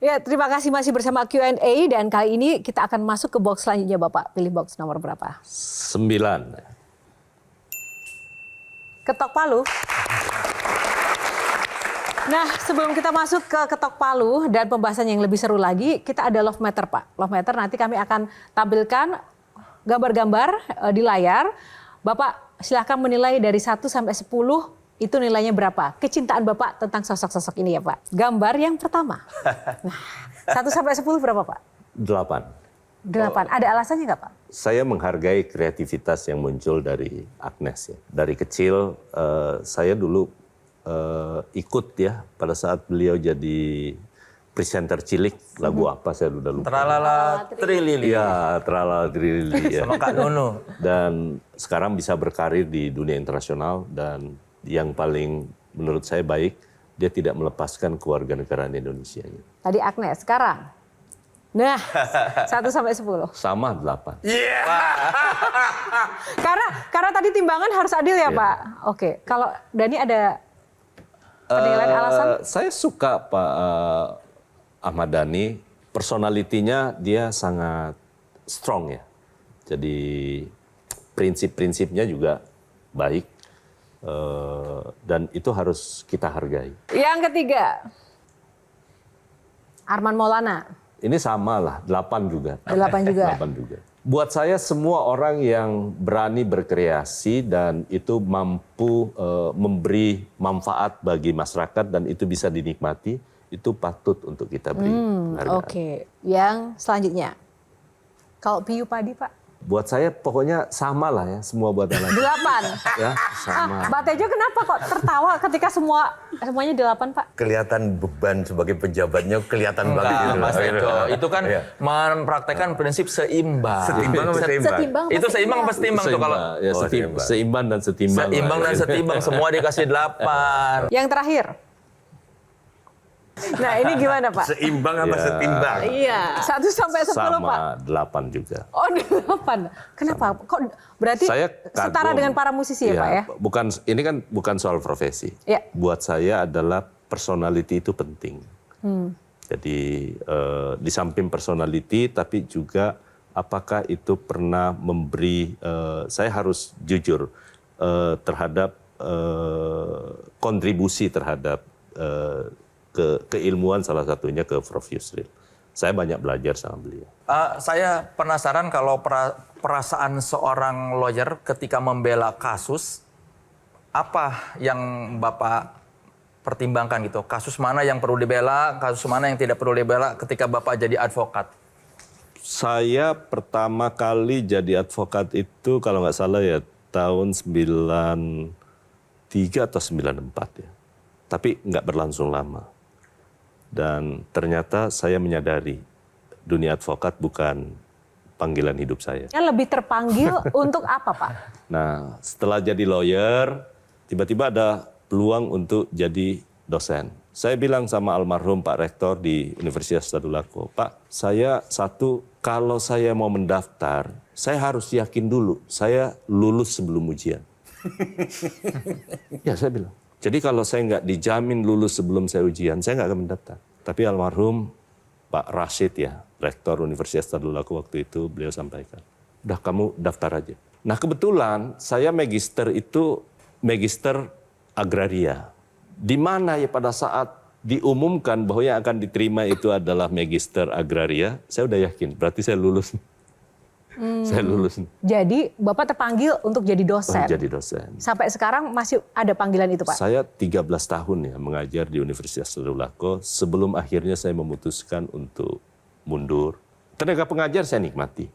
Ya, terima kasih masih bersama Q&A dan kali ini kita akan masuk ke box selanjutnya Bapak. Pilih box nomor berapa? 9. Ketok palu. Nah, sebelum kita masuk ke ketok palu dan pembahasan yang lebih seru lagi, kita ada love meter, Pak. Love meter nanti kami akan tampilkan gambar-gambar di layar. Bapak silahkan menilai dari 1 sampai 10, itu nilainya berapa? Kecintaan Bapak tentang sosok-sosok ini ya, Pak. Gambar yang pertama. Nah, 1 sampai 10 berapa, Pak? 8. 8. Ada alasannya nggak, Pak? Saya menghargai kreativitas yang muncul dari Agnes. Ya. Dari kecil, saya dulu ikut ya pada saat beliau jadi presenter cilik. Lagu apa saya udah lupa. Tralala Trilili. Iya, Tralala Trilili. Ya. Sama Kak Nunu. Dan sekarang bisa berkarir di dunia internasional dan yang paling menurut saya baik, dia tidak melepaskan kewarganegaraan Indonesia. Tadi Agnes, sekarang? Nah, 1 sampai 10. Sama 8. Karena tadi timbangan harus adil ya, Pak? Oke, kalau Dani ada penilaian alasan? Saya suka Pak Ahmad Dhani, personalitinya dia sangat strong ya. Jadi prinsip-prinsipnya juga baik. Dan itu harus kita hargai. Yang ketiga, Armand Maulana. Ini sama lah, 8 juga. 8 juga. 8 juga. Buat saya semua orang yang berani berkreasi dan itu mampu memberi manfaat bagi masyarakat dan itu bisa dinikmati, itu patut untuk kita beri penghargaan. Oke, yang selanjutnya. Kalau Piyu Padi, Pak? Buat saya pokoknya sama lah ya, semua buat anak. 8. Ya, sama. Mbak Tejo kenapa kok tertawa ketika semuanya 8, Pak? Kelihatan beban sebagai pejabatnya kelihatan banget gitu. Mas Tejo, itu kan Iya. mempraktekkan prinsip seimbang. Setimbang apa seimbang? Setimbang. Itu seimbang apa setimbang tuh kalau Ya, Oh, seimbang. seimbang dan setimbang. seimbang lah. dan setimbang semua dikasih 8. Yang terakhir. Nah, ini gimana, Pak? Seimbang apa Ya. setimbang? Iya. 1 sampai 10, Pak. Sama 8 juga. Oh, 8. Kenapa? Kok berarti Saya setara kagum. dengan para musisi ya, Pak ya? Ini kan bukan soal profesi. Ya. Buat saya adalah personality itu penting. Jadi di samping personality, tapi juga apakah itu pernah memberi, saya harus jujur, terhadap kontribusi terhadap keilmuan salah satunya ke Prof. Yusril. Saya banyak belajar sama beliau. Saya penasaran kalau perasaan seorang lawyer ketika membela kasus, apa yang Bapak pertimbangkan gitu? Kasus mana yang perlu dibela, kasus mana yang tidak perlu dibela ketika Bapak jadi advokat? Saya pertama kali jadi advokat itu kalau nggak salah ya tahun 93 atau 94 ya. Tapi nggak berlangsung lama. Dan ternyata saya menyadari dunia advokat bukan panggilan hidup saya. Yang lebih terpanggil untuk apa, Pak? Nah, setelah jadi lawyer, tiba-tiba ada peluang untuk jadi dosen. Saya bilang sama almarhum Pak Rektor di Universitas Tadulako, Pak, kalau saya mau mendaftar, saya harus yakin dulu, saya lulus sebelum ujian. Ya, saya bilang. Jadi kalau saya nggak dijamin lulus sebelum saya ujian, saya nggak akan mendaftar. Tapi almarhum Pak Rashid ya, Rektor Universitas Tadulako waktu itu, beliau sampaikan, udah kamu daftar aja. Nah kebetulan saya magister itu magister agraria. Di mana ya pada saat diumumkan bahwa yang akan diterima itu adalah magister agraria, saya udah yakin, berarti saya lulus. Saya lulus. Jadi Bapak terpanggil untuk jadi dosen. Jadi dosen. Sampai sekarang masih ada panggilan itu, Pak? Saya 13 tahun ya mengajar di Universitas Tadulako sebelum akhirnya saya memutuskan untuk mundur. Tenaga pengajar saya nikmati.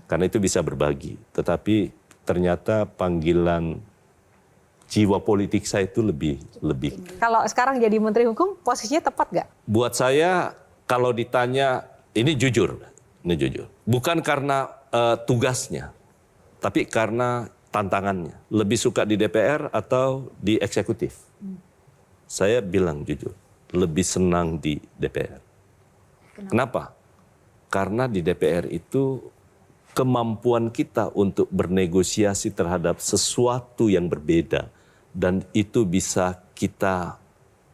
Karena itu bisa berbagi. Tetapi ternyata panggilan jiwa politik saya itu lebih. Kalau sekarang jadi Menteri Hukum, posisinya tepat nggak? Buat saya kalau ditanya, ini jujur. Bukan karena tugasnya, tapi karena tantangannya. Lebih suka di DPR atau di eksekutif? Saya bilang jujur, lebih senang di DPR. Kenapa? Karena di DPR itu kemampuan kita untuk bernegosiasi terhadap sesuatu yang berbeda dan itu bisa kita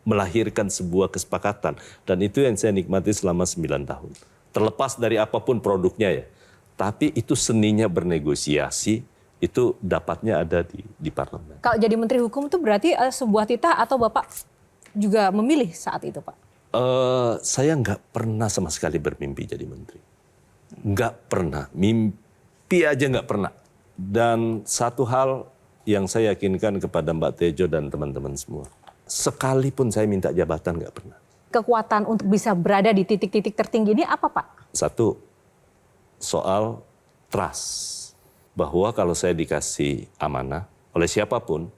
melahirkan sebuah kesepakatan. Dan itu yang saya nikmati selama 9 tahun. Terlepas dari apapun produknya ya. Tapi itu seninya bernegosiasi, itu dapatnya ada di parlemen. Kalau jadi Menteri Hukum itu berarti sebuah titah atau Bapak juga memilih saat itu, Pak? Saya nggak pernah sama sekali bermimpi jadi menteri. Nggak pernah. Mimpi aja nggak pernah. Dan satu hal yang saya yakinkan kepada Mbak Tejo dan teman-teman semua. Sekalipun saya minta jabatan nggak pernah. Kekuatan untuk bisa berada di titik-titik tertinggi ini apa, Pak? Satu, soal trust. Bahwa kalau saya dikasih amanah oleh siapapun,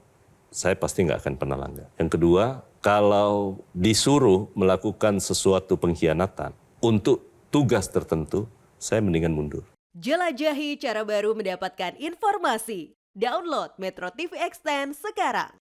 saya pasti nggak akan pernah langgar. Yang kedua, kalau disuruh melakukan sesuatu pengkhianatan untuk tugas tertentu, saya mendingan mundur. Jelajahi cara baru mendapatkan informasi. Download Metro TV Extend sekarang.